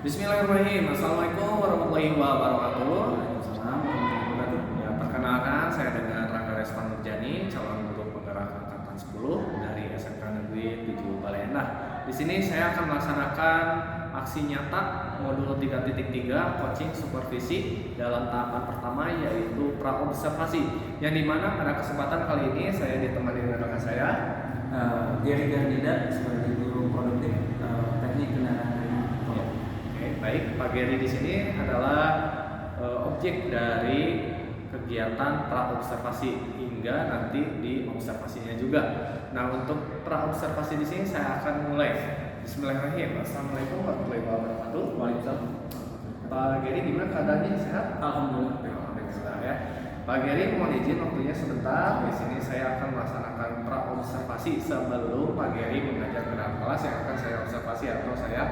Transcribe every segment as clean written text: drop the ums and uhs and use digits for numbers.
Bismillahirrahmanirrahim. Assalamualaikum warahmatullahi wabarakatuh. Waalaikumsalam warahmatullahi wabarakatuh. Ya, perkenalkan saya dengan Rangga Respan Nurjani, calon guru penggerak angkatan 10 dari SMK Negeri 7 Baleendah. Di sini saya akan melaksanakan aksi nyata modul 3.3 coaching supervisi dalam tahapan pertama yaitu praobservasi. Yang dimana pada kesempatan kali ini saya ditemani dengan rekan saya Gary Gardida sebagai guru produktif teknik kendaraan. Baik, Pak Geri di sini adalah objek dari kegiatan praobservasi hingga nanti di observasinya juga. Nah, untuk praobservasi di sini saya akan mulai. Bismillahirrahmanirrahim. Assalamualaikum warahmatullahi wabarakatuh. Waalaikumsalam. Pak Geri, gimana keadaannya? Sehat? Alhamdulillah. Alhamdulillah ya. Pak Geri, mohon izin waktunya sebentar. Di sini saya akan melaksanakan praobservasi sebelum Pak Geri mengajar ke dalam kelas yang akan saya observasi atau saya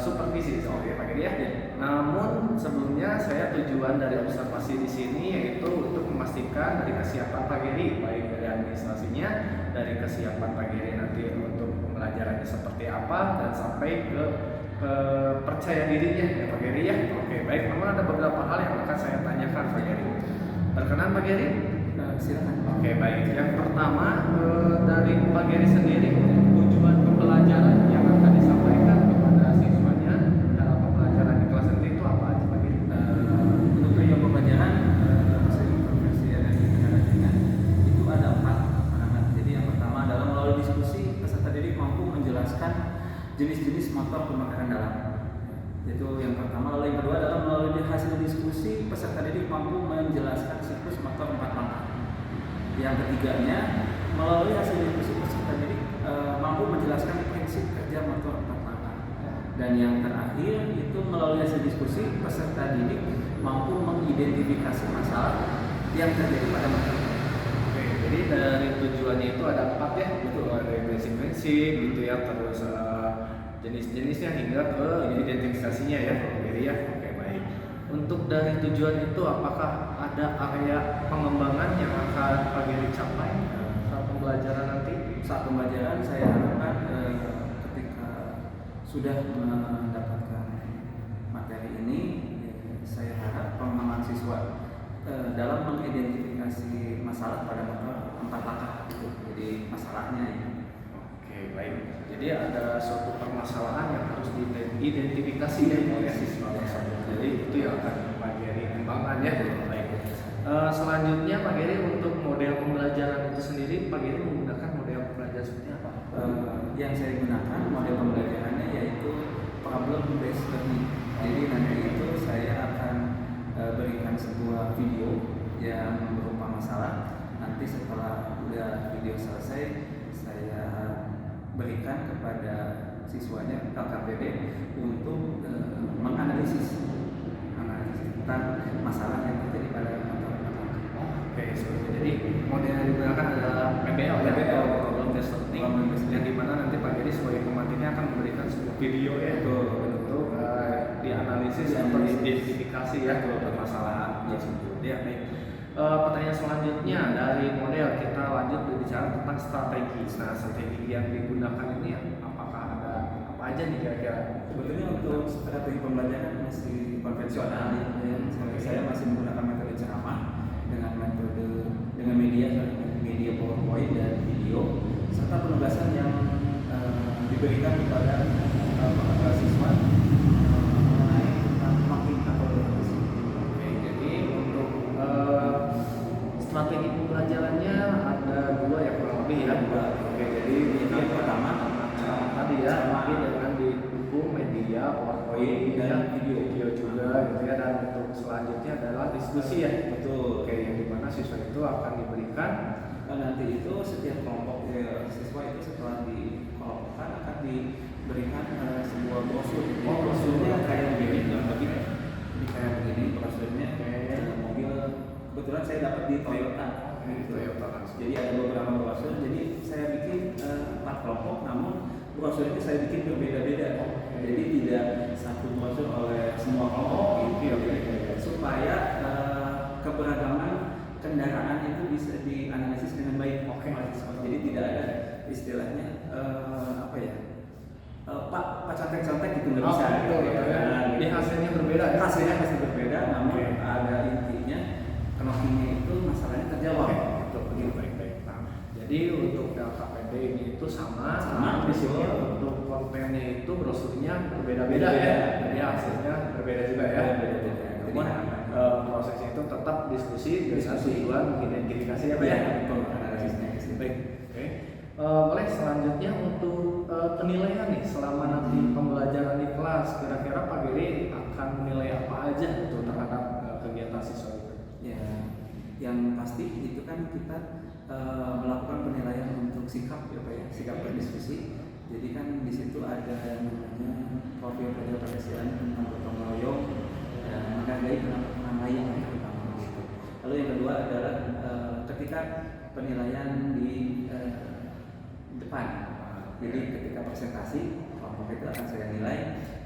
supervisi. Oke, Pak Geri ya. Namun sebelumnya saya tujuan dari observasi di sini yaitu untuk memastikan dari kesiapan Pak Geri, baik dari administrasinya, dari kesiapan Pak Geri nanti untuk pembelajarannya seperti apa dan sampai ke percaya dirinya ya Pak Geri ya. Oke, baik. Namun ada beberapa hal yang akan saya tanyakan Pak Geri. Berkenan Pak Geri? Silakan. Oke, baik. Yang pertama dari Pak Geri sendiri tujuan pembelajaran yang akan disampaikan kepada siswanya dalam pembelajaran di kelas nanti itu apa aja Pak Geri? Untuk tujuan pembelajaran supervisi dan kendaraan itu ada 4. Jadi yang pertama adalah melalui diskusi peserta didik mampu menjelaskan jenis-jenis motor pemakaran dalam. Itu yang pertama. Lalu yang kedua adalah melalui hasil diskusi peserta didik mampu menjelaskan siklus motor 4 langkah. Yang ketiganya, melalui hasil diskusi peserta didik mampu menjelaskan prinsip kerja motor 4 langkah. Dan yang terakhir itu melalui hasil diskusi peserta didik mampu mengidentifikasi masalah yang terjadi pada motor. Oke, jadi dari tujuannya itu ada 4 ya, betul. Dari prinsip-prinsip gitu ya, terus jenis-jenisnya hingga ke identifikasinya ya, Pak Geri ya. Oke, baik. Untuk dari tujuan itu apakah ada area pengembangan yang akan Pak Geri capai saat pembelajaran nanti? Saat pembelajaran saya harapkan ketika sudah mendapatkan materi ini, saya harap pengembangan siswa dalam mengidentifikasi masalah pada motor 4 langkah gitu. Jadi masalahnya ini. Oke, baik. Jadi ada suatu permasalahan yang harus diidentifikasi ya oleh siswa tersebut. Jadi itu yang akan Pak Geri kembangkan ya. Baik. Selanjutnya Pak Geri untuk model pembelajaran itu sendiri, Pak Geri menggunakan model pembelajaran seperti apa? Yang saya gunakan model pembelajarannya yaitu problem based learning. Jadi nanti itu saya akan berikan sebuah video yang berupa masalah. Nanti setelah udah video selesai, saya berikan kepada siswanya LKPD untuk menganalisis tentang masalah yang terjadi pada motor. Oke, jadi model yang digunakan adalah PBL ya, problem based learning, yang dimana nanti Pak Geri sebagai pemateri akan memberikan sebuah video ya untuk dianalisis atau diidentifikasi ya permasalahan tersebut. Ya, baik. Pertanyaan selanjutnya dari model kita lanjut berbicara tentang strategi. Nah, strategi yang digunakan ini apakah ada apa aja nih kira-kira? Sebetulnya untuk strategi pembelajaran masih konvensional ya. Saya masih menggunakan metode ceramah dengan media PowerPoint dan video serta penugasan yang diberikan kepada siswa mengenai tentang mapping atau strategi pembelajarannya ada 2 ya kurang lebih ya. Oke, jadi yang pertama tadi ya dengan didukung media PowerPoint dan video juga gitu ya, dan untuk selanjutnya adalah diskusi ya. Betul. Oke, yang dimana siswa itu akan diberikan nanti itu setiap kelompok siswa itu setelah dikelompokkan akan diberikan sebuah brosur. Brosurnya kayak begini, ini kayak begini brosurnya mobil. Kebetulan saya dapat di Toyota. Jadi ada beberapa brosur. Jadi saya bikin 4 kelompok, namun brosur ini saya bikin berbeda-beda. Jadi tidak satu brosur oleh semua kelompok. Supaya keberagaman kendaraan itu bisa dianalisis dengan baik. Jadi tidak ada istilahnya Pak contek-contek gitu nggak bisa. diskusinya berbeda-beda ya. Jadi hasilnya berbeda juga ya. Namun prosesnya itu tetap diskusi dengan tujuan identifikasi ya Pak ya. Baik. Oke. Boleh selanjutnya untuk penilaian nih selama nanti pembelajaran di kelas, kira-kira Pak Giri akan menilai apa aja untuk terhadap kegiatan siswa itu? Ya, yang pasti itu kan kita melakukan penilaian untuk sikap ya Pak ya, sikap berdiskusi. Jadi kan di situ ada namanya profil kepribadian tentang gotong royong dan menghargai pendapat lain yang pertama gitu. Lalu yang kedua adalah ketika penilaian di depan. Jadi ketika presentasi kelompok itu akan saya nilai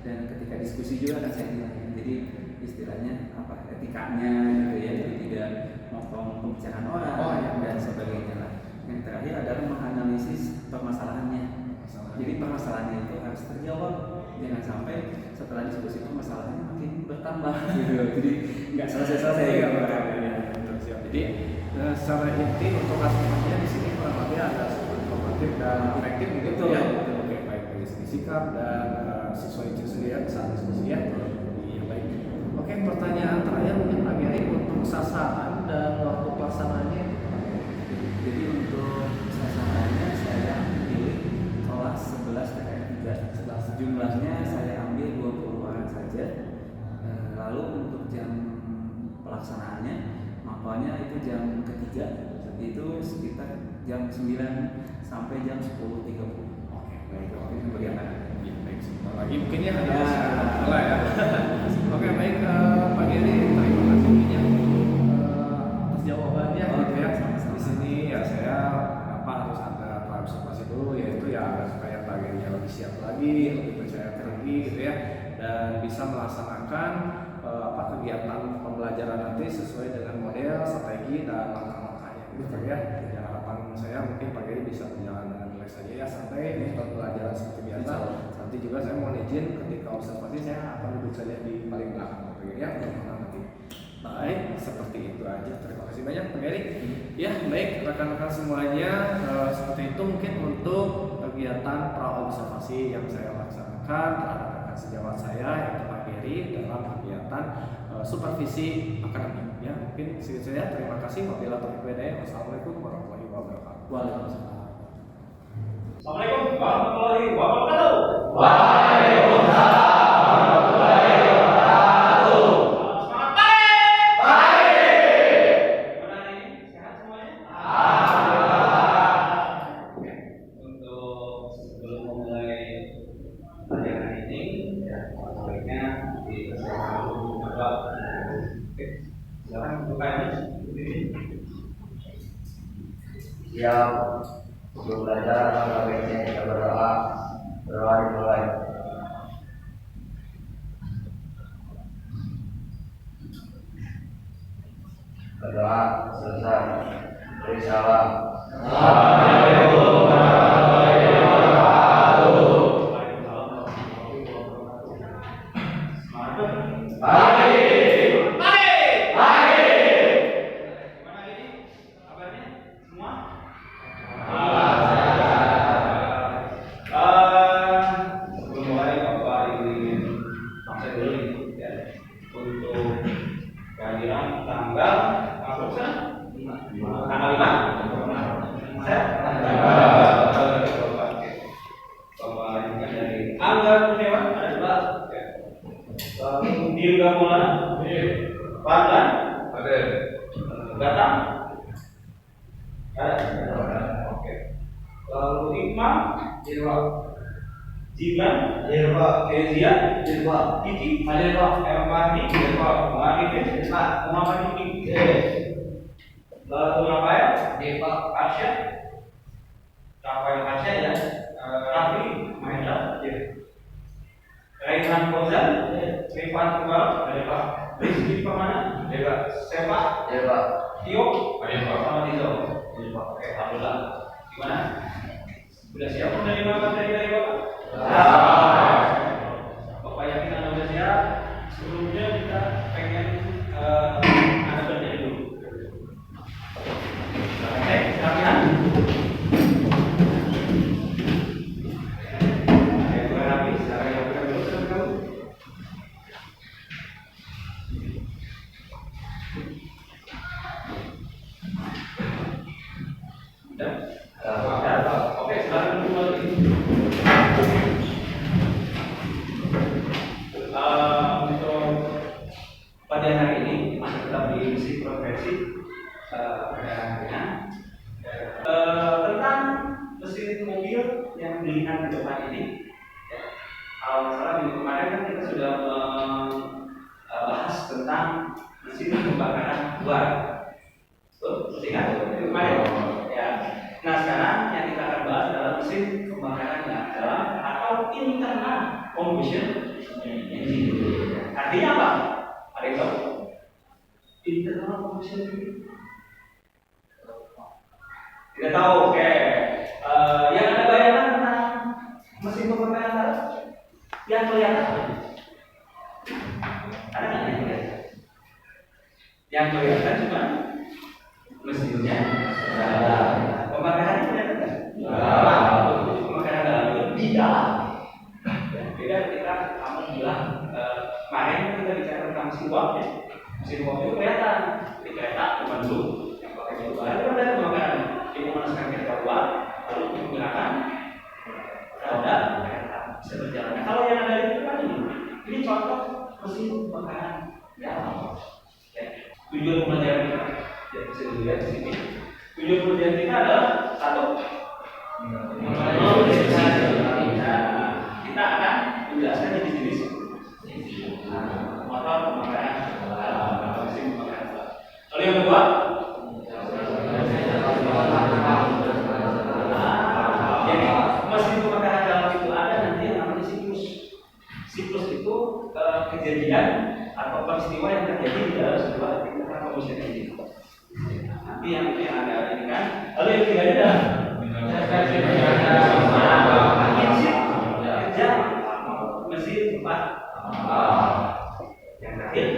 dan ketika diskusi juga akan saya nilai. Jadi istilahnya apa etikanya gitu ya, jadi tidak motong pembicaraan orang dan sebagainya lah. Yang terakhir adalah menganalisis permasalahannya. Jadi permasalahannya itu harus terjawab, jangan sampai setelah diskusi permasalahannya makin bertambah gitu. Jadi nggak selesai-selesai ya. Jadi secara inti untuk aspeknya di sini kurang lebih ada informatif dan efektif gitu ya. Oke, baik dari segi sikap dan siswa itu sendiri saat diskusi ya. Iya baik. Oke, pertanyaan terakhir mungkin Pak Giri untuk sasaran dan waktu pelaksanaannya. Jadi untuk sasarannya saya pilih kelas 11 TKR 3. Jumlahnya saya ambil 20 orang saja. Lalu untuk jam pelaksanaannya makanya itu jam ketiga itu sekitar jam 9 sampai jam 10.30. Oke, baik. Itu bagaimana? Baik, sebentar lagi mungkin ya ada salah ya. Oke, baik Pak Giri, terima kasih banyak atas jawabannya gitu ya. Di sini ya saya harus ada observasi dulu, yaitu ya supaya Pak Giri lebih siap lagi, lebih percaya diri gitu ya, dan bisa melaksanakan kegiatan pembelajaran nanti sesuai dengan model, strategi dan langkah-langkahnya gitu ya. Ya harapan saya mungkin Pak Giri bisa berjalan dengan baik saja ya, santai nih pembelajaran seperti biasa. Nanti juga saya mohon izin ketika observasi saya akan duduk saja di paling belakang Pak Giri ya, nanti. Baik, seperti itu aja. Terima kasih banyak Pak Giri. Ya, baik rekan-rekan semuanya, seperti itu mungkin untuk kegiatan pra-observasi yang saya laksanakan terhadap rekan sejawat saya yaitu Pak Giri dalam kegiatan supervisi akademik. Ya, mungkin segitu saja. Terima kasih. Wassalamualaikum warahmatullahi wabarakatuh. Waalaikumsalam. Assalamualaikum warahmatullahi wabarakatuh. Waalaikumsalam warahmatullahi wabarakatuh. Semangat baik. Baik. Gimana hari ini? Sehat semuanya? Alhamdulillah. Untuk sebelum memulai pelajaran ini, ya sebaiknya dipersiapkan dulu berdoa. Oke, silakan bukanya. Siap. Sebelum belajar, maka baiknya kita berdoa. Berdoa dimulai. Berdoa selesai. Beri salam. Assalamualaikum warahmatullahi wabarakatuh. Baik. Baik. Gimana hari ini? Kabarnya? Semua? Sebelum mulai Bapak Ibu ingin absen dulu nih, ya, untuk kehadiran tanggal masuk tanggal 5. Bapak lanjutkan dari Angga Kurniawan ada 2. Lalu Dirga Maulana, Fadlan, Datang, ada. Oke. Lalu Iqmah, Jiban, Kezia, Kiki, Ermani, Marifin, Muhammad Kiki, lalu Rafael, Arsyad, ya, Raffi, Mahendra, Raihan Fauzan, Rifan Iqbal, Rizky Pamana, Sepa, Tio, sama Tizo. Oke, alhamdulillah. Gimana? Sudah siap menerima materi dari Bapak? Bapak yakin Anda sudah siap? Sebelumnya kita pengen Anda belajar dulu. Oke, silakan. Oke, Rafi, sekarang yang kita dulu. basic perjalanan tentang mesin mobil yang dilihat di depan ini. Kalau misalnya minggu kemarin kan kita sudah bahas tentang mesin pembakaran luar. Betul? Ingat minggu kemarin? Ya. Nah sekarang yang kita akan bahas adalah mesin pembakaran dalam atau internal combustion engine. Artinya apa? Ada yang tahu? Internal combustion engine. Tidak tahu, oke. Yang ada bayangan tentang mesin pembakaran dalam yang kelihatan ada nggak yang kelihatan? Yang kelihatan cuma mesinnya. Pembakaran kelihatan nggak? Pembakaran dalam itu di dalam. Beda ketika kamu bilang kemarin kita bicara tentang mesin uap ya. Mesin uap itu kelihatan di kereta cuma dulu yang pakai dulu. Ada kan pembakaran dia memanaskan kereta uap lalu menggunakan roda kereta bisa berjalan. Kalau yang ada itu kan ini contoh mesin pembakaran dalam. Tujuan pembelajaran kita ya bisa dilihat di sini. Tujuan pembelajaran kita adalah satu. Kita akan menjelaskan jenis-jenis motor pembakaran atau mesin pembakaran. Lalu yang kedua, jadi mesin pembakaran dalam itu ada nanti yang namanya siklus. Siklus itu kejadian atau peristiwa yang terjadi di dalam sebuah internal combustion engine. Nanti yang ada ini kan. Lalu yang ketiga adalah engine kerja mesin tempat. Yang terakhir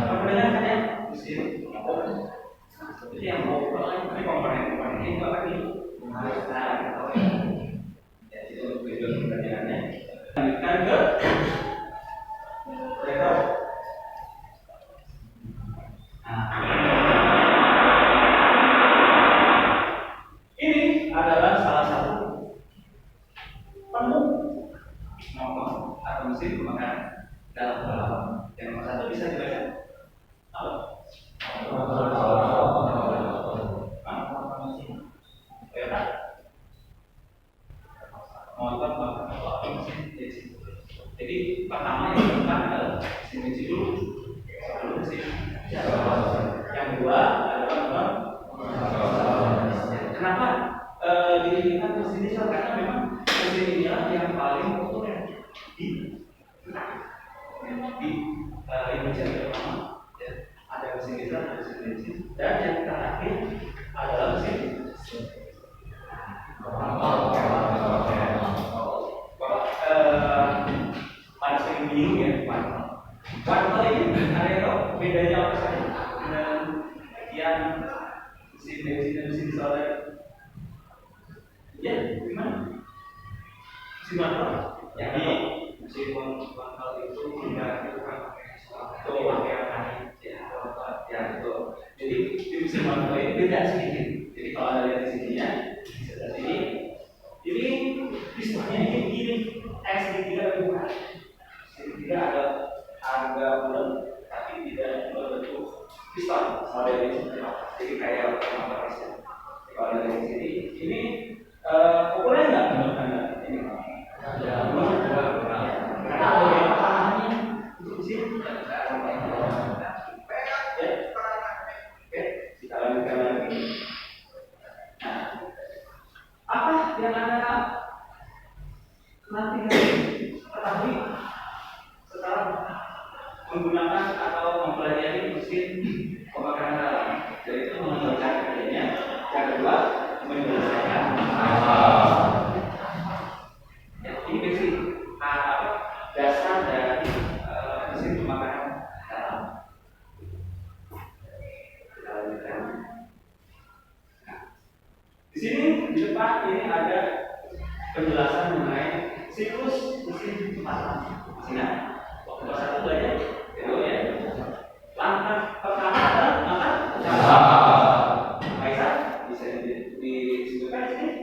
perbedaannya kan ya mesin jadi yang mau ini komponen ini apa nih? Ya itu tujuan perbedaannya. Lanjutkan ke rekor. Ini adalah salah satu penuh motor atau mesin pembakaran dalam. Yang nomor satu bisa dibaca apa? Toyota. Motor pembakaran mesin bensin. Jadi pertama yang dilakukan adalah mesin bensin dulu, lalu mesin. Yang kedua adalah motor. Kenapa dilihat mesin diesel? Karena memang mesin inilah yang paling populer di Indonesia terutama. Ada mesin diesel, ada mesin bensin, dan yang terakhir adalah mesin. Pada sering bingung ya, warna ini ada yang tahu bedanya apa saja dengan yang mesin bensin dan mesin diesel tadi? Ya, gimana? Mesin motor yang di mesin motor itu tidak bukan pakai ya itu. Jadi di mesin motor ini beda sedikit. Jadi kalau ada lihat di sininya, di sebelah sini, ini pistonnya ini begini, segitiga bukan. Segitiga ada bulat, tapi tidak berbentuk piston model ini. Jadi kayak motor mesin. Kalau dari sini, ini populer nggak menurut Anda? Ini karena ada yang pahamnya di sini. Ya, oke, kita lanjutkan lagi. Nah, apa yang Anda nanti ketahui setelah menggunakan atau mempelajari mesin pembakaran dalam? Yaitu menjelaskan kerjanya. Yang kedua, menyelesaikan ini basic dasar dari mesin pembakaran dalam. Kita lanjutkan. Di sini di depan ini ada penjelasan mengenai siklus mesin pembakaran. Ingat, nomor satu belajar itu ya. Langkah pertama adalah bisa disebutkan di sini.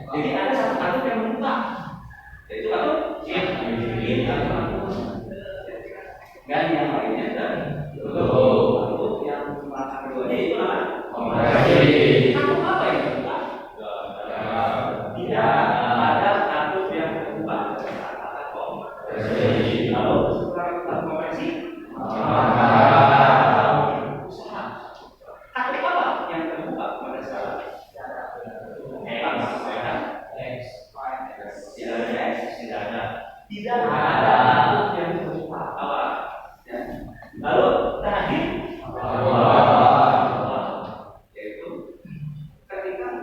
Jadi ada satu kalimat yang membuka. Jadi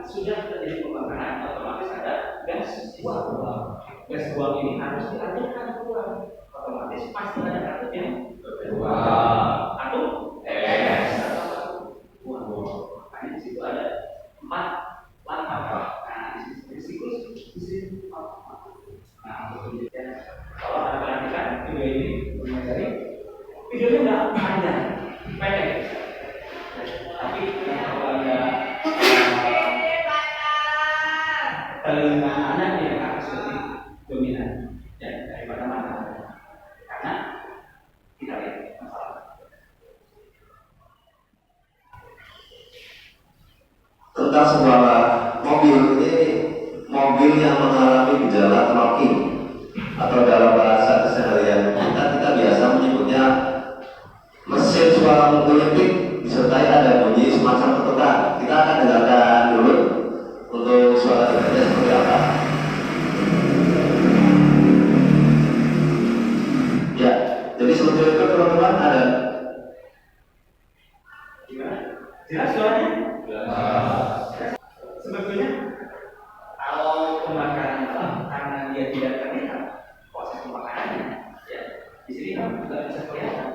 sudah terjadi pembakaran, otomatis ada gas buang. Gas buang ini harus dialirkan keluar. Otomatis pasti ada kartu yang keluar. Kartu gas atau buang. Makanya di situ ada 4 langkah. Nah, di siklus di sini. Nah, kemudian kalau Anda perhatikan video ini, mengajari videonya nggak panjang, pendek. Tapi kalau Anda telinga Anda yang harus lebih dominan daripada mata, karena kita lihat masalah. Tentang sebuah mobil ini, mobil yang mengalami gejala knocking atau dalam bahasa keseharian kita biasa menyebutnya mesin suara menggelitik disertai ada bunyi semacam ketukan. Kita akan dengarkan dulu untuk suara ketukannya seperti apa. Ya, jadi seperti itu teman-teman ada. Gimana? Jelas suaranya? Sebetulnya kalau pembakaran karena dia tidak terlihat proses pembakarannya, ya di sini kan tidak bisa kelihatan.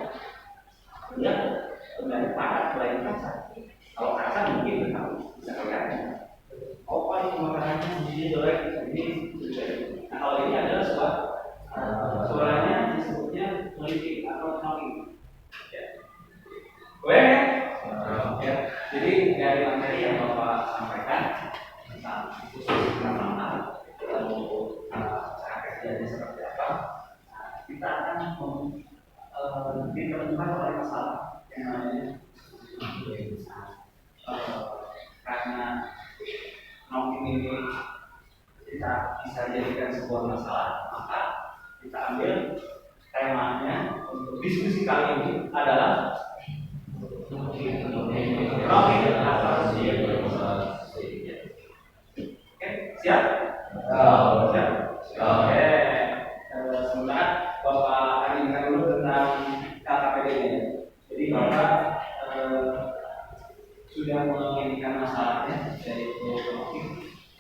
Dia sebenarnya padat selain kasar. Kalau kasar mungkin bisa kelihatan. Oh, ini pembakarannya ini jelek, ini. Nah, kalau ini adalah suaranya disebutnya melipik atau knocking. Ya. Boleh kan? Ya. Jadi dari materi yang Bapak sampaikan tentang khusus tentang lalu cara kerjanya seperti apa, kita akan ditemukan oleh masalah yang namanya karena knocking ini kita bisa jadikan sebuah masalah, maka kita ambil temanya untuk diskusi kali ini adalah siap? Siap. Oke. Sebentar, Bapak akan dulu tentang KKPD-nya. Jadi Bapak sudah menginginkan masalahnya, yaitu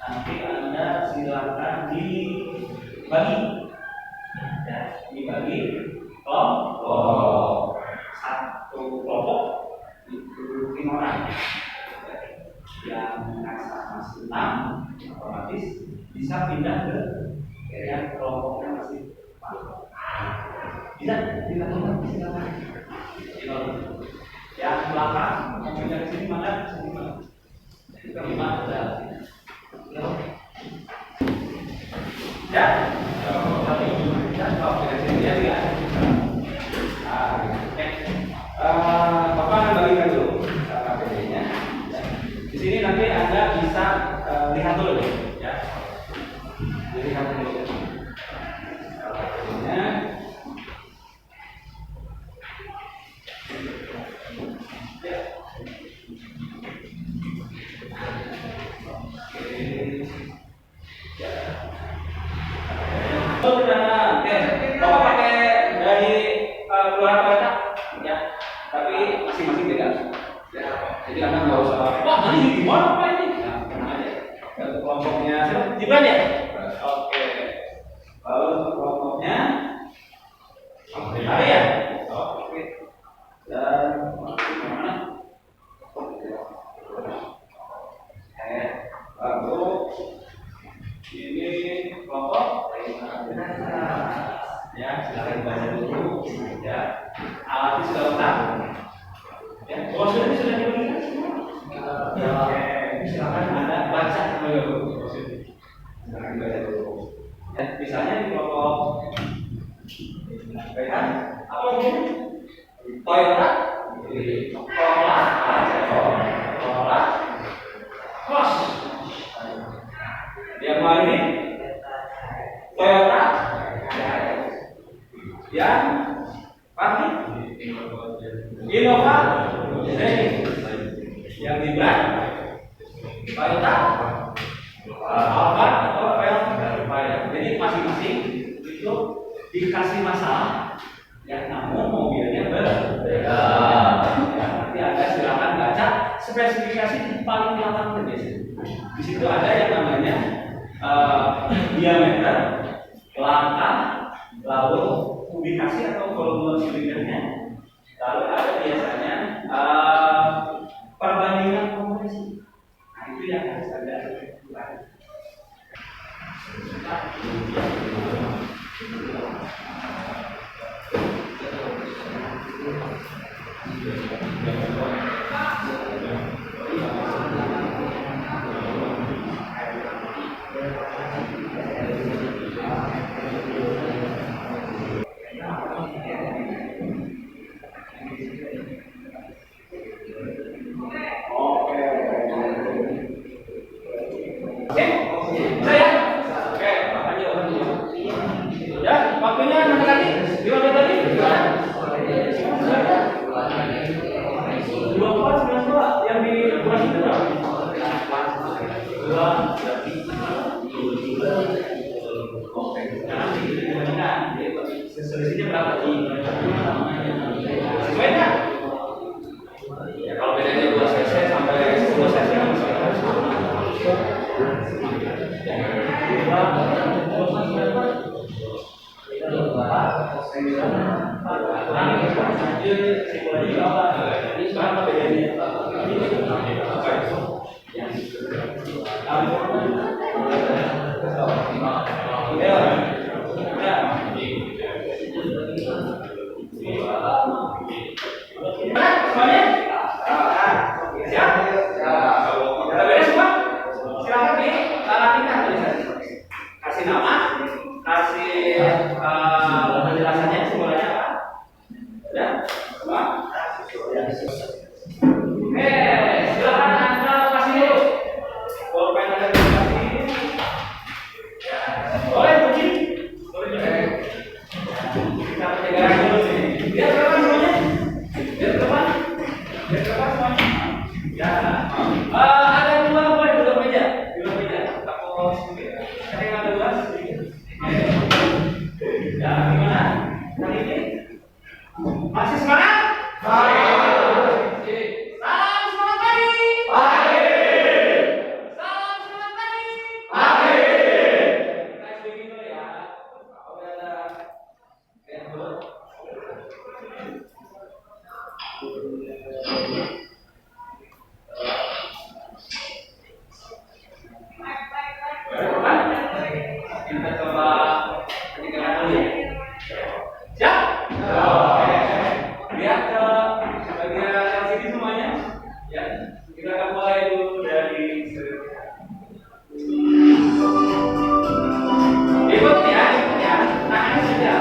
nanti Anda silakan dibagi, ya, dibagi kelompok. Satu kelompok itu 5 orang. Yang masih 6 otomatis bisa pindah ke yang kelompoknya masih 4. Bisa teman-teman silakan. Yang belakang yang pindah ke sini mana? Sini mana? Yang 5 sudah. Ya. Tapi ya kalau pindah sini ya. Bapak akan bagikan dulu KPD-nya. Di sini nanti Anda bisa lihat dulu deh, ya. Lihat dulu. KPD-nya. Ya. Oke. Ya. Oh, sudah. Oke. Bapak pakai dari keluaran baca, ya. Tapi masing-masing beda. Ya. Jadi Anda nggak usah. Wah, ini gimana Pak ini? Nah, tenang aja. Untuk kelompoknya Gibran ya. Oke. Lalu untuk kelompoknya Ari ya. Oke. Dan mana? Lalu ini kelompok ya, silakan baca dulu. Ya, alatnya sudah lengkap. Ya, brosurnya sudah diberikan semua. Oke, silakan Anda baca dulu. Silakan baca dulu. Ya, misalnya di kelompok PH apa ini? Toyota, Corolla, Cross. Yang mana ini? Toyota. Yang pasti Innova, yang Gibran, Toyota, Alfa atau Velg. Jadi masing-masing itu dikasih masalah, yang namun mobilnya berbeda. Ya, nanti Anda silakan baca spesifikasi di paling belakang biasanya. Di situ ada yang namanya diameter, langkah, lalu kubikasi atau volume silindernya. Lalu ada biasanya perbandingan kompresi. Nah itu yang harus ada. Waktunya mana tadi? 5 menit tadi? 24, 92 yang di bulan itu berapa? 2, selisihnya berapa? Sesuai nggak? Ya kalau bedanya 2 cc sampai 10 cc kasih nama, kasih penjelasannya simbolnya apa? Ya, semua. Silakan Anda kasih dulu. Bolpen Anda kasih. Boleh kunci? Boleh. Kita penjagaan dulu sih. Biar berapa semuanya? Biar berapa semuanya? Ya. Ada 2 boleh duduk meja. Duduk meja. Takut sedikit. Ada yang ada 2 sedikit. Ya, gimana? Hari ini? Masih semangat? Salam semangat pagi. Salam semangat pagi. Kita SBG dulu ya. Oke, ada yang dulu. Kita coba penjagaan dulu ya. Siap? Oke. Lihat ke bagian LCD semuanya. Ya. Kita akan mulai dulu dari ikut ya. Tangannya saja.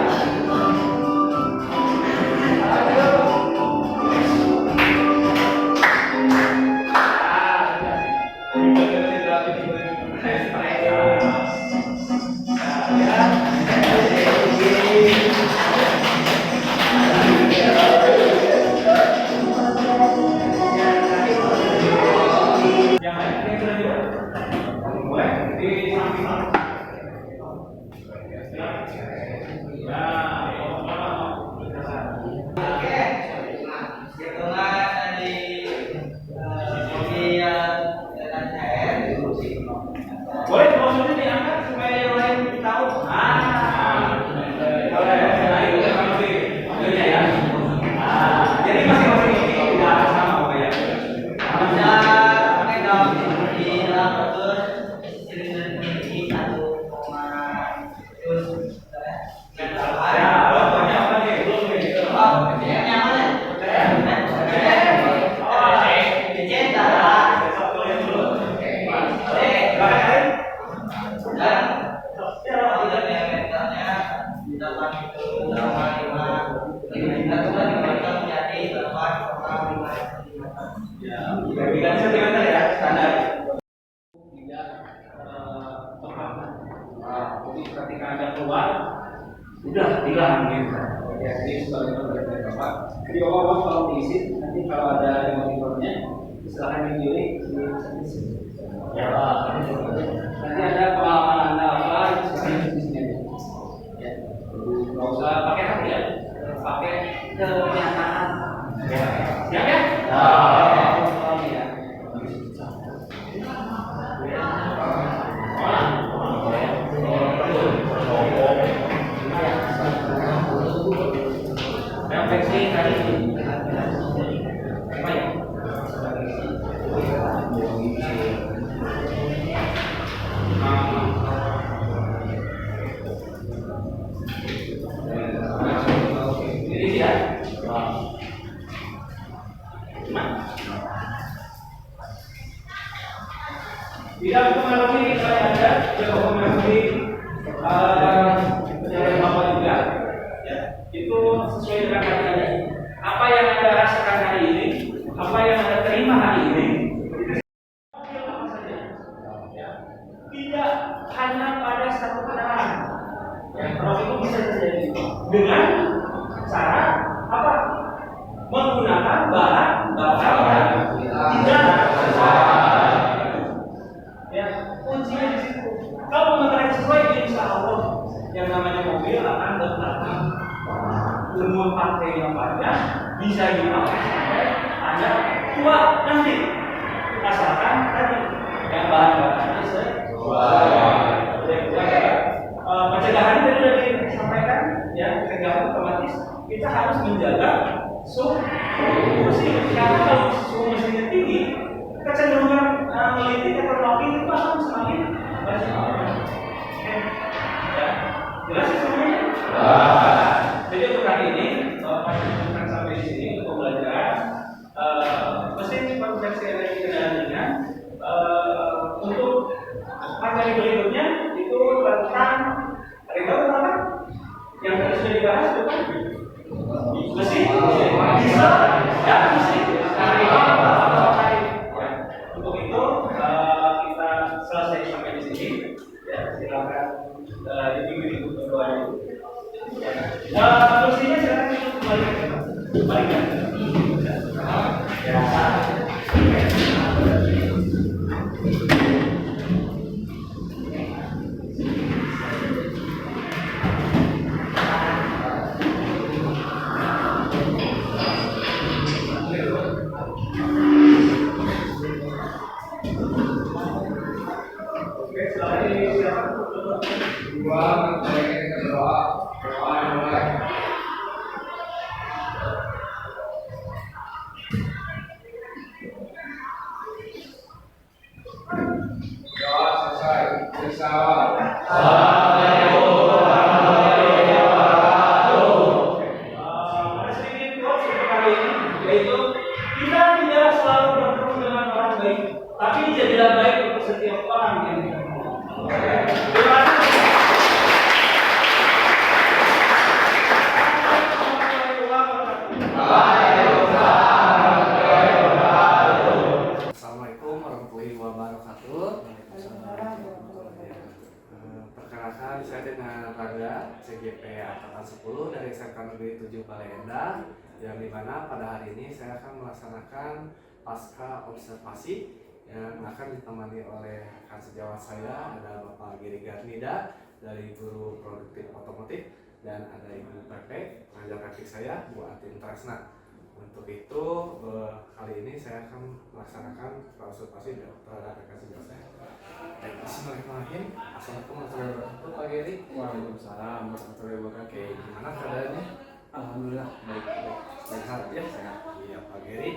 Yang lain ada yang sudah juga? Boleh di samping. Boleh maksudnya diangkat supaya yang lain tahu. Boleh. Ya. Jadi masing-masing ini tidak sama Pak ya. Berikan sentimeter ya, standar. Tidak tepat. Jadi ketika Anda keluar, udah hilang gitu. Ya, jadi sebagai dari Bapak. Jadi Bapak kalau diisi, nanti kalau ada emotikonnya, silahkan dipilih di sini. Ya, Pak. Nanti ada pengalaman Anda apa, itu silahkan di sini. Ya, nggak usah pakai hati ya, pakai kenyataan. Siap ya? Ya. yang mempengaruhi saya ada, yang mempengaruhi yang Bapak juga, ya, itu sesuai dengan hari ini. Apa yang Anda rasakan hari ini, apa yang Anda terima hari ini, mobil apa saja, ya, tidak hanya pada satu kendaraan. Ya, kalau itu bisa terjadi dengan cara apa? Menggunakan bahan bakar yang tidak sesuai. Ya, kuncinya di situ. Kalau mengenai sesuai, insya Allah yang namanya mobil akan berlaku. Umur pakainya panjang, bisa dipakai sampai Anda tua nanti. Asalkan tadi yang bahan bakarnya sesuai. Pencegahan tadi sudah disampaikan, ya, pencegahan otomatis kita harus menjaga suhu mesin. Karena kalau suhu mesinnya tinggi, kecenderungan melilit atau locking itu akan semakin banyak. Ya, jelas ya semuanya? Jadi untuk hari ini, akan sampai di sini untuk pembelajaran mesin konversi energi kendaraan ringan. Untuk materi berikutnya itu tentang apa? Yang tadi sudah dibahas itu kan mesin bisa dan mesin untuk itu kita selesai sampai di sini. Ya, silakan dibimbing untuk berdoa dulu. Kursinya silakan kembalikan. Ya. Tapi jadilah baik untuk setiap orang yang Assalamualaikum warahmatullahi wabarakatuh. Perkenalkan, saya dengan Rangga, CGP Angkatan 10 dari SMK Negeri 7 Balai Endah, yang dimana pada hari ini saya akan melaksanakan pasca observasi yang akan ditemani oleh rekan sejawat saya, ada Bapak Giri Garnida dari Guru Produktif Otomotif, dan ada Ibu Pepe, pengajar praktik saya, Bu Atin Tresna. Untuk itu kali ini saya akan melaksanakan observasi terhadap rekan sejawat saya. Bismillahirrahmanirrahim. Assalamualaikum warahmatullahi wabarakatuh, Pak Giri. Waalaikumsalam warahmatullahi wabarakatuh. Oke, gimana keadaannya? Alhamdulillah baik. Sehat ya? Sehat. Iya, Pak Giri.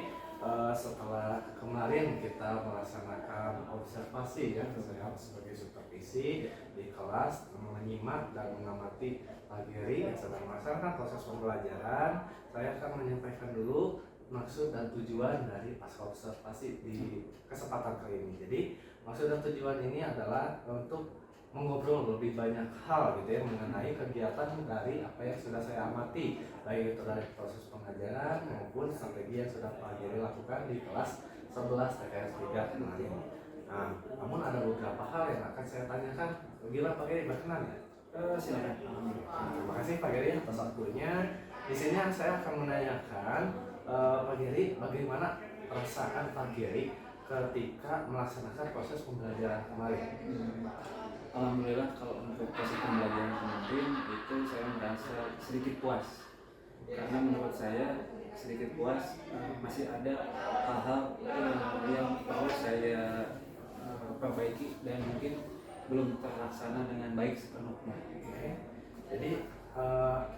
Setelah kemarin kita melaksanakan observasi ya, saya sebagai supervisi di kelas menyimak dan mengamati Pak Giri yang sedang melaksanakan proses pembelajaran. Saya akan menyampaikan dulu maksud dan tujuan dari pasca observasi di kesempatan kali ini. Jadi maksud dan tujuan ini adalah untuk mengobrol lebih banyak hal gitu ya mengenai kegiatan dari apa yang sudah saya amati, baik itu dari proses pengajaran maupun strategi yang sudah Pak Giri lakukan di kelas 11 TKS 3 kemarin. Nah, namun ada beberapa hal yang akan saya tanyakan. Gila Pak Giri, berkenan ya? Silakan. Terima kasih Pak Giri atas waktunya. Di sini saya akan menanyakan Pak Giri, bagaimana perasaan Pak Giri ketika melaksanakan proses pembelajaran kemarin? Alhamdulillah kalau untuk proses pembelajaran kemarin itu saya merasa sedikit puas, karena menurut saya sedikit puas masih ada hal-hal yang perlu saya perbaiki dan mungkin belum terlaksana dengan baik sepenuhnya. Jadi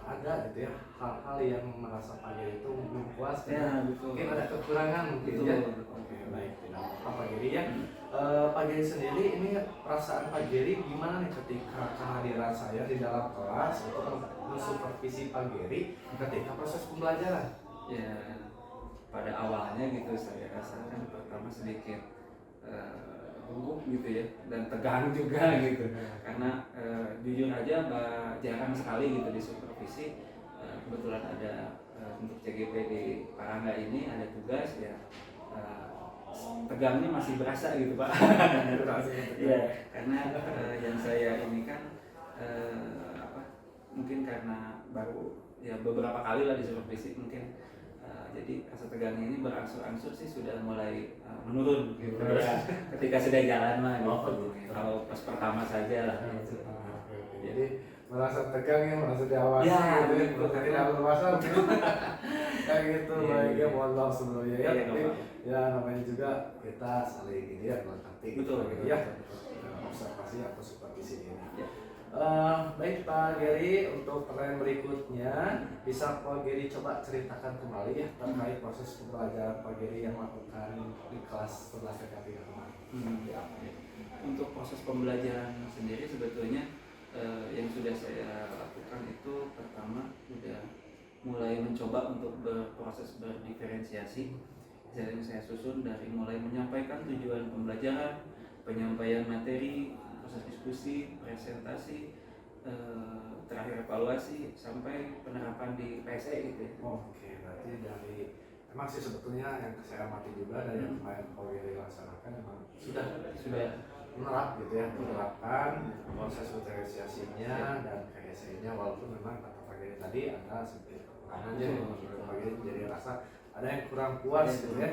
ada gitu ya hal-hal yang merasa Pak Giri itu belum puas, Ya, betul. mungkin ada kekurangan mungkin Betul. ya. Oke, baik, tidak apa-apa Pak Giri ya. Pak Giri sendiri ini perasaan Pak Giri gimana nih ketika kehadiran saya di dalam kelas untuk mensupervisi Pak Giri ketika proses pembelajaran? Ya, pada awalnya gitu saya rasakan pertama sedikit gugup gitu ya, dan tegang juga gitu. Karena jujur aja jarang sekali gitu di supervisi. Kebetulan ada untuk CGP di Parangga ini ada tugas ya, tegangnya masih berasa gitu Pak. Iya, karena yang saya ini kan mungkin karena baru ya beberapa kali lah di supervisi mungkin, jadi rasa tegangnya ini berangsur-angsur sih sudah mulai menurun gitu ya. Ketika sudah jalan mah gitu. Kalau pas pertama saja lah gitu. Jadi merasa tegang ya, merasa diawasi Ya, gitu, betul. tidak bermasalah kayak gitu. Iya, Baik ya, iya. mohon maaf sebelumnya ya, Iya, tapi nggak ya namanya juga kita saling ini ya melengkapi Betul, gitu betul, ya, betul. observasi atau supervisi ini. Ya. Baik Pak Gary, untuk pertanyaan berikutnya bisa Pak Gary coba ceritakan kembali ya terkait proses pembelajaran Pak Gary yang lakukan di kelas 11 TKP kemarin. Ya. Untuk proses pembelajaran sendiri sebetulnya yang sudah saya lakukan itu pertama sudah mulai mencoba untuk berproses berdiferensiasi. Yang saya susun dari mulai menyampaikan tujuan pembelajaran, penyampaian materi, proses diskusi, presentasi, terakhir evaluasi sampai penerapan di PSE gitu ya. Oke, berarti dari emang sih sebetulnya yang saya amati juga dari yang kemarin Pak Gary laksanakan memang sudah menerap gitu ya, menerapkan proses diferensiasinya dan KSE-nya, walaupun memang kata Pak Gary tadi ada sedikit kekurangannya yang menurut Pak Gary jadi rasa ada yang kurang puas gitu ya.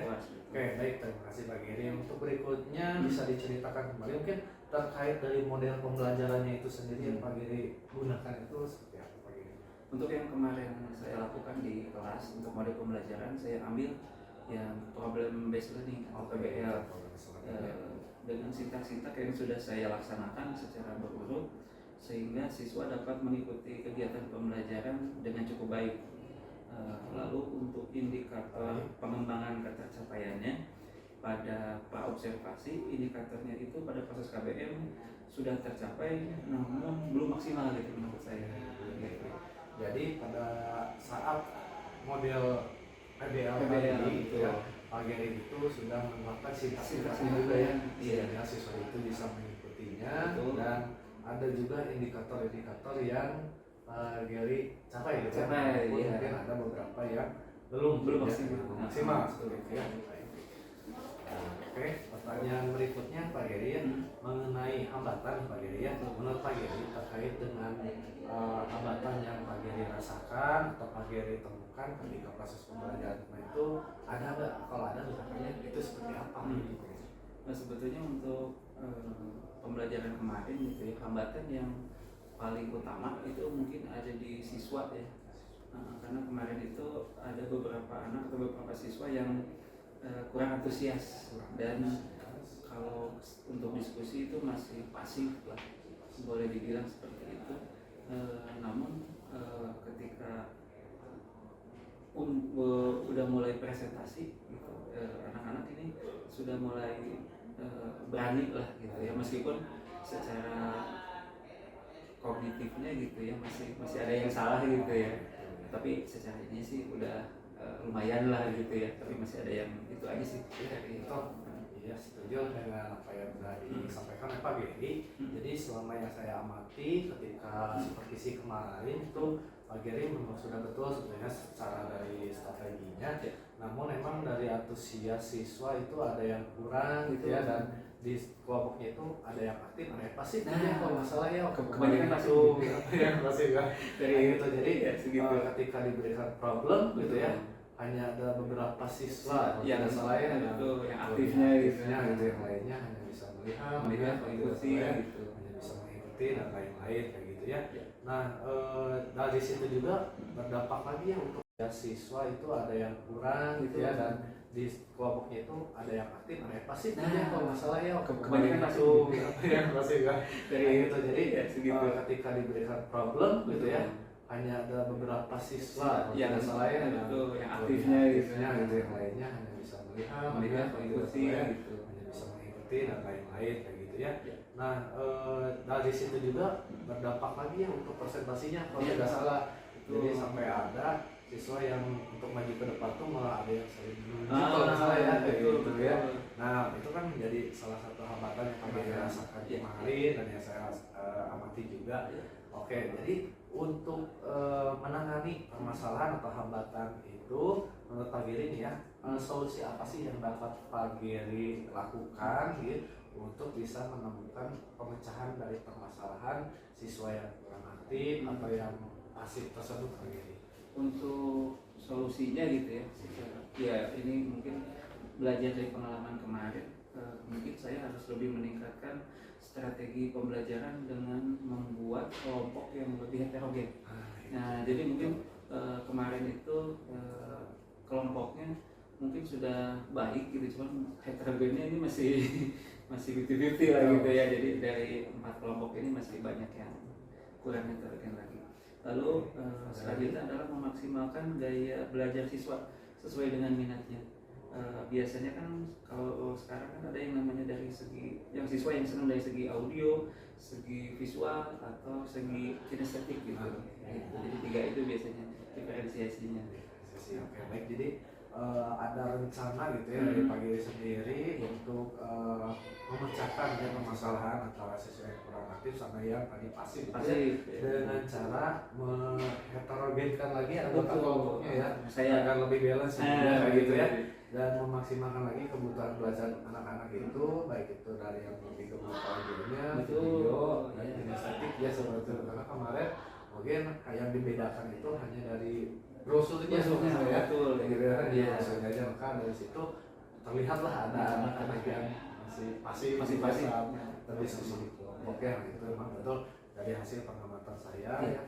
Oke, baik, terima kasih Pak Gary. Untuk berikutnya bisa diceritakan kembali mungkin terkait dari model pembelajarannya itu sendiri yang Pak Gary gunakan itu seperti apa Pak Gary? Untuk yang kemarin saya lakukan di kelas untuk model pembelajaran saya ambil yang problem based learning atau PBL. Dengan sintak-sintak yang sudah saya laksanakan secara berurut sehingga siswa dapat mengikuti kegiatan pembelajaran dengan cukup baik. Lalu untuk indikator pengembangan ketercapaiannya pada praobservasi, indikatornya itu pada proses KBM sudah tercapai namun belum maksimal gitu menurut saya. Jadi pada saat model PBL tadi itu ya, Pak Gary itu sudah menerapkan sintas-sintasnya juga ya, sehingga siswa itu bisa mengikutinya. Betul. Dan ada juga indikator-indikator yang Pak Gary capai gitu ya. Capai, Walaupun iya. mungkin ada beberapa yang belum Belum ya, maksimal. belum maksimal seperti itu ya. Oke, pertanyaan berikutnya Pak Gary ya, mengenai hambatan Pak Gary ya. Menurut Pak Gary terkait dengan hambatan yang Pak Gary rasakan atau Pak Gary temukan ketika proses pembelajaran itu ada nggak? Kalau ada misalnya itu seperti apa? Nah sebetulnya untuk pembelajaran kemarin gitu ya, hambatan yang paling utama itu mungkin ada di siswa ya. Karena kemarin itu ada beberapa anak atau beberapa siswa yang kurang antusias dan kalau untuk diskusi itu masih pasif lah, boleh dibilang seperti itu. Namun ketika udah mulai presentasi gitu, anak-anak ini sudah mulai berani lah gitu ya, meskipun secara kognitifnya gitu ya masih ada yang salah gitu ya, tapi secara ini sih udah lumayan lah gitu ya, tapi masih ada yang itu aja sih dari Itu iya setuju dengan apa yang sudah disampaikan oleh Pak Gary. Jadi selama yang saya amati ketika supervisi kemarin itu Pak Gary memang sudah betul sebenarnya secara dari strateginya. Namun memang dari antusias siswa itu ada yang kurang gitu ya, dan di kelompoknya itu ada yang aktif, ada yang pasif. Nah, ya kalau masalah ya kebanyakan pasif ya pasif ya. dari Gitu. Jadi ya, segitu. ketika diberikan problem gitu ya, hanya ada beberapa siswa yang saya itu yang aktifnya gitu, gitu, yang lainnya hanya bisa melihat mengikuti gitu, hanya bisa mengikuti dan lain-lain kayak gitu ya. Nah dari situ juga berdampak lagi ya untuk siswa itu ada yang kurang gitu ya, dan di kelompoknya itu ada yang aktif, ada yang pasif. Nah, kalau masalah ya kebanyakan pasif yang pasif ya dari gitu. Jadi ya, segitu. ketika diberikan problem gitu ya, hanya ada beberapa siswa yang saya itu yang aktifnya gitu, gitu, yang lainnya hanya bisa melihat mengikuti gitu, hanya bisa mengikuti dan lain-lain kayak gitu ya. Nah dari situ juga berdampak lagi ya untuk presentasinya kalau tidak salah. Jadi sampai ada siswa yang untuk maju ke depan tuh malah ada yang saling menunjuk kalau nggak salah ya kayak gitu ya. Nah itu kan menjadi salah satu hambatan yang kami rasakan kemarin dan yang saya amati juga. Oke, jadi untuk menangani permasalahan atau hambatan itu menurut Pak Giri nih ya, solusi apa sih yang dapat Pak Giri lakukan gitu untuk bisa menemukan pemecahan dari permasalahan siswa yang kurang aktif atau yang pasif tersebut Pak Giri? Untuk solusinya gitu ya, ya ini mungkin belajar dari pengalaman kemarin, mungkin saya harus lebih meningkatkan strategi pembelajaran dengan membuat kelompok yang lebih heterogen. Nah, jadi mungkin kemarin itu kelompoknya mungkin sudah baik gitu, cuman heterogennya ini masih masih 50-50 lah gitu ya. Jadi dari 4 kelompok ini masih banyak yang kurang heterogen lagi. Lalu selanjutnya adalah memaksimalkan gaya belajar siswa sesuai dengan minatnya. Biasanya kan kalau sekarang kan ada yang namanya dari segi yang siswa yang senang dari segi audio, segi visual atau segi kinestetik gitu. Jadi 3 itu biasanya diferensiasinya. Oke, baik. Jadi ada rencana gitu ya dari Pak Giri sendiri untuk memecahkan ya permasalahan antara siswa yang kurang aktif sama yang tadi pasif gitu ya, dengan cara mengheterogenkan lagi anggota kelompoknya ya, saya akan lebih balance kayak gitu ya, dan memaksimalkan lagi kebutuhan belajar anak-anak itu, baik itu dari yang lebih kebutuhan audionya, video dan kinestetik ya seperti itu. Karena kemarin mungkin yang dibedakan itu hanya dari brosurnya ya, betul gitu kan, brosurnya aja, maka dari situ terlihatlah ada anak-anak yang masih pasif terdiskusi di kelompok ya, itu memang betul dari hasil pengamatan saya ya.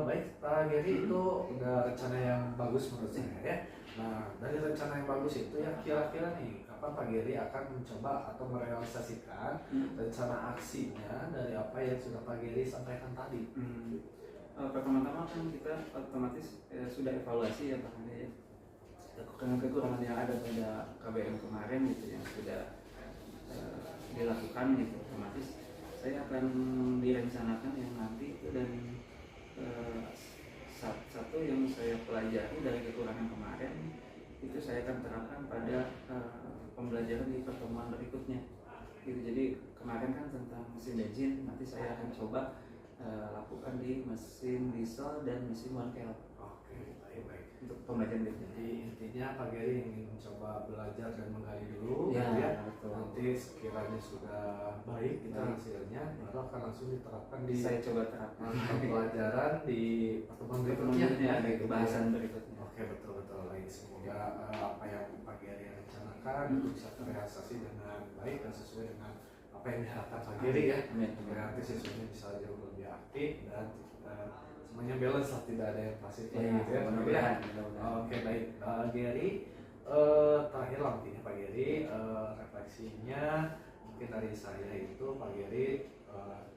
Baik Pak Giri, itu udah rencana yang bagus menurut saya ya. Nah dari rencana yang bagus itu yang kira-kira nih kapan Pak Giri akan mencoba atau merealisasikan rencana aksinya dari apa yang sudah Pak Giri sampaikan tadi? Pertama-tama kan kita otomatis sudah evaluasi ya Pak ya, kekurangan yang ada pada KBM kemarin gitu yang sudah dilakukan gitu. Otomatis saya akan direncanakan yang nanti itu dari satu yang saya pelajari dari kekurangan kemarin itu saya akan terapkan pada pembelajaran di pertemuan berikutnya gitu. Jadi kemarin kan tentang mesin bensin, nanti saya akan coba lakukan di mesin diesel dan mesin one-kel. Oke, baik. Untuk pembelajaran berikutnya. Jadi intinya Pak Giri ingin mencoba belajar dan menggali dulu ya, gitu ya. Betul. Nanti sekiranya sudah baik kita hasilnya baru akan langsung diterapkan di saya coba terapkan pembelajaran di pertemuan berikutnya gitu, bahasan berikutnya. Oke, betul baik. Semoga apa yang Pak Giri rencanakan itu bisa terrealisasi dengan baik dan sesuai dengan apa yang diharapkan Pak Giri ya. Berarti siswanya bisa jauh lebih aktif dan semuanya balance lah, tidak ada yang pasif lagi gitu ya. Oke, baik Pak Giri, terakhir lah mungkin ya Pak Giri, refleksinya mungkin dari saya itu Pak Giri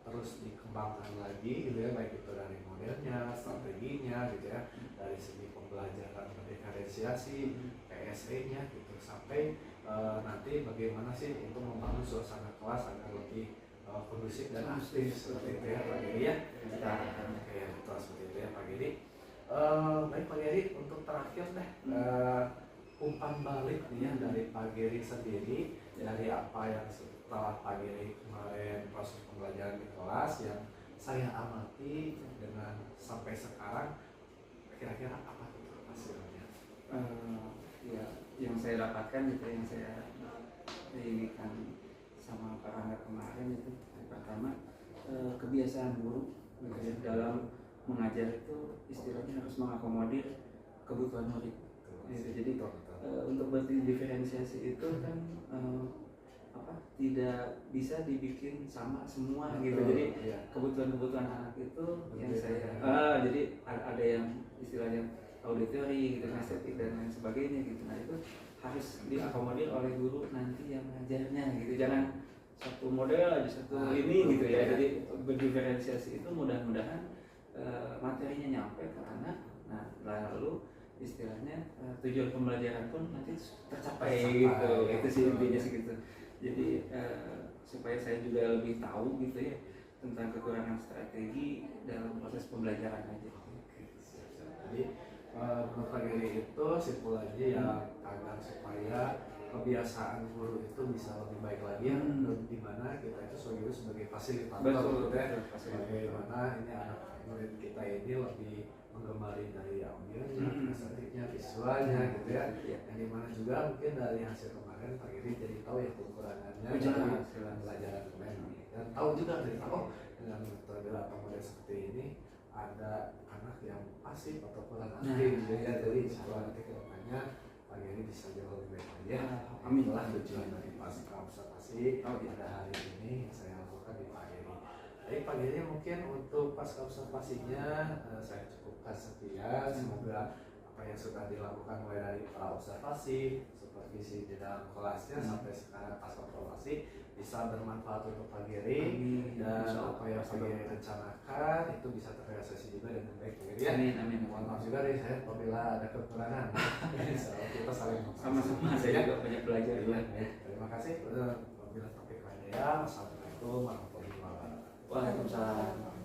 terus dikembangkan lagi gitu ya, baik itu dari modelnya, strateginya gitu ya, dari segi pembelajaran diferensiasi, PSE-nya gitu, sampai nanti bagaimana sih untuk membangun suasana kelas agar lebih kondusif dan aktif seperti itu ya Pak Giri ya. Oke, betul seperti itu ya Pak Giri. Baik Pak Giri, untuk terakhir deh umpan balik nih ya dari Pak Giri sendiri, dari apa yang setelah Pak Giri kemarin proses pembelajaran di kelas yang saya amati dengan sampai sekarang, kira-kira apa itu hasilnya? Ya, yang saya dapatkan gitu, yang saya inikan sama Pak Rangga kemarin itu, yang pertama kebiasaan guru gitu, dalam mengajar itu istilahnya harus mengakomodir kebutuhan murid. Gitu. Jadi untuk berdiferensiasi itu kan tidak bisa dibikin sama semua gitu. Jadi kebutuhan anak itu yang saya jadi ada yang istilahnya auditory gitu, estetik dan lain sebagainya gitu. Nah itu harus diakomodir oleh guru nanti yang ngajarnya gitu. Jangan satu model aja satu ini gitu ya. Jadi berdiferensiasi itu mudah-mudahan materinya nyampe ke anak. Nah lalu istilahnya tujuan pembelajaran pun nanti tercapai gitu. Itu sih intinya sih gitu. Jadi supaya saya juga lebih tahu gitu ya tentang kekurangan strategi dalam proses pembelajaran aja. Jadi menurut Pak Giri itu simpulannya ya agar supaya kebiasaan guru itu bisa lebih baik lagi ya, di mana kita itu sebagai guru sebagai fasilitator Betul, gitu ya. betul, Bagaimana ini anak murid kita ini lebih menggemari dari audionya, estetiknya, visualnya gitu ya. Yang dimana juga mungkin dari hasil kemarin Pak Giri jadi tahu ya kekurangannya dari pelajaran kemarin, dan tahu juga dari dengan metode atau model seperti ini ada anak yang pasif atau kurang aktif gitu ya. Jadi insya Allah nanti kedepannya Pak Giri bisa jauh lebih baik lagi ya. Amin. Itulah tujuan dari pasca observasi pada hari ini yang saya lakukan di Pak Giri. Baik Pak Giri, mungkin untuk pasca observasinya saya cukupkan sekian. Semoga apa yang sudah dilakukan mulai dari pra observasi, supervisi di dalam kelasnya sampai sekarang pasca observasi bisa bermanfaat untuk Pak Giri, dan apa yang Pak Giri rencanakan itu bisa terrealisasi juga dengan baik Pak Giri ya. Amin. Mohon maaf juga nih saya apabila ada kekurangan. Kita saling Sama-sama, saya juga banyak belajar ya. Terima kasih. Wabillahi taufiq wal hidayah. Wassalamualaikum warahmatullahi wabarakatuh. Waalaikumsalam.